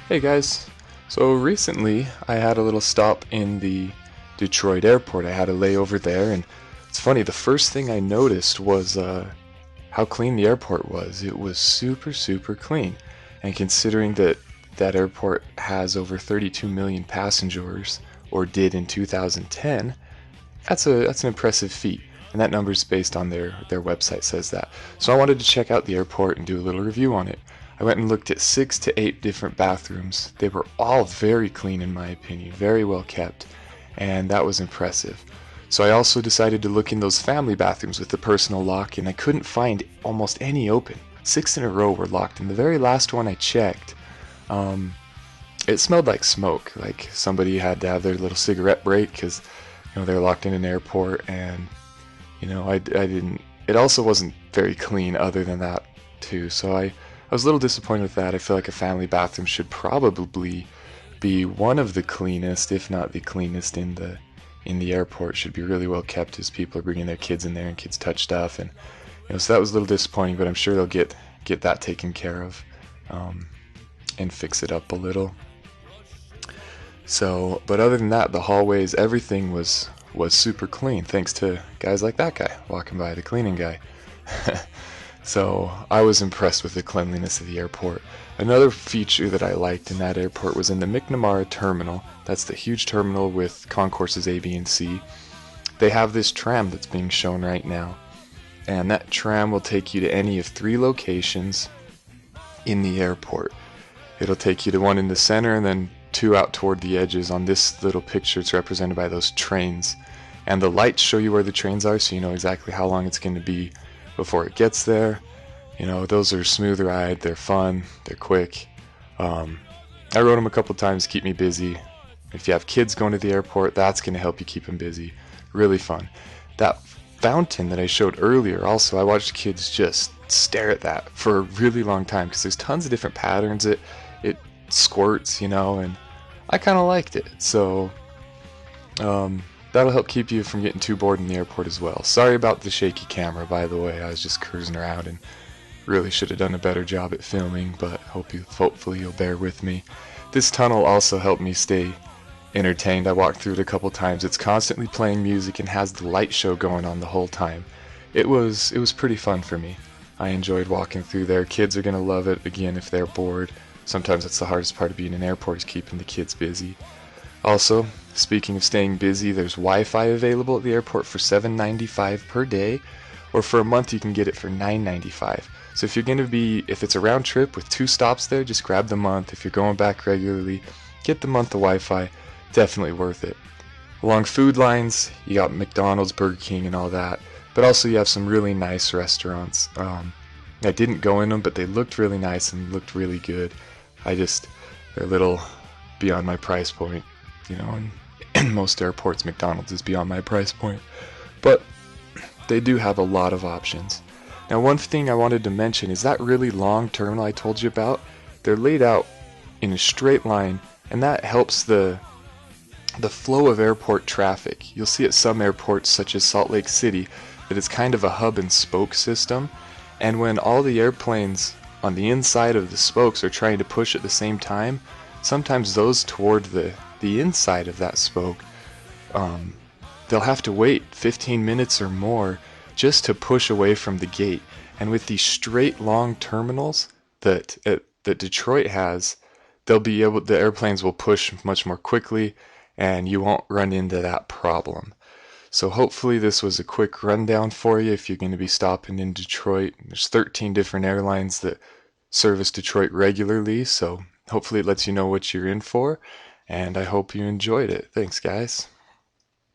Hey guys, so recently I had a little stop in the Detroit airport. I had a layover there, and it's funny, the first thing I noticed was how clean the airport was. It was super clean, and considering that that airport has over 32 million passengers, or did in 2010, that's an impressive feat, and that number is based on their website says that. So I wanted to check out the airport and do a little review on it. I went and looked at 6 to 8 different bathrooms. They were all very clean in my opinion, very well kept, and that was impressive. So I also decided to look in those family bathrooms with the personal lock, and I couldn't find almost any open. 6 in a row were locked, and the very last one I checked, it smelled like smoke, like somebody had to have their little cigarette break because they're locked in an airport, and I didn't. It also wasn't very clean other than that too. So I was a little disappointed with that. I feel like a family bathroom should probably be one of the cleanest, if not the cleanest in the airport. Should be really well kept as people are bringing their kids in there and kids touch stuff, and so that was a little disappointing. But I'm sure they'll get that taken care of, and fix it up a little. So, but other than that, the hallways, everything was super clean, thanks to guys like that guy walking by, the cleaning guy. So I was impressed with the cleanliness of the airport. Another feature that I liked in that airport was in the McNamara terminal. That's the huge terminal with concourses A, B, and C. They have this tram that's being shown right now, and that tram will take you to any of 3 locations in the airport. It'll take you to one in the center and then 2 out toward the edges. On this little picture, it's represented by those trains, and the lights show you where the trains are, so you know exactly how long it's going to be before it gets there. Those are smooth ride, they're fun, they're quick. I rode them a couple times to keep me busy. If you have kids going to the airport, that's going to help you keep them busy. Really fun. That fountain that I showed earlier, also, I watched kids just stare at that for a really long time because there's tons of different patterns. It squirts, and I kind of liked it. So that'll help keep you from getting too bored in the airport as well. Sorry about the shaky camera, by the way. I was just cruising around and really should have done a better job at filming, but hopefully you'll bear with me. This tunnel also helped me stay entertained. I walked through it a couple times. It's constantly playing music and has the light show going on the whole time. It was pretty fun for me. I enjoyed walking through there. Kids are gonna love it again if they're bored. Sometimes that's the hardest part of being in an airport, is keeping the kids busy. Also, speaking of staying busy, there's Wi-Fi available at the airport for $7.95 per day, or for a month you can get it for $9.95. So if it's a round trip with 2 stops there, just grab the month. If you're going back regularly, get the month of Wi-Fi. Definitely worth it. Along food lines, you got McDonald's, Burger King, and all that, but also you have some really nice restaurants. I didn't go in them, but they looked really nice and looked really good. They're a little beyond my price point, and in most airports McDonald's is beyond my price point, but they do have a lot of options. Now, one thing I wanted to mention is that really long terminal I told you about. They're laid out in a straight line, and that helps the flow of airport traffic. You'll see at some airports such as Salt Lake City that it's kind of a hub and spoke system, and when all the airplanes on the inside of the spokes are trying to push at the same time, sometimes those toward the inside of that spoke, they'll have to wait 15 minutes or more just to push away from the gate. And with these straight long terminals that Detroit has, the airplanes will push much more quickly, and you won't run into that problem. So hopefully this was a quick rundown for you if you're going to be stopping in Detroit. There's 13 different airlines that service Detroit regularly, so hopefully it lets you know what you're in for, and I hope you enjoyed it. Thanks, guys.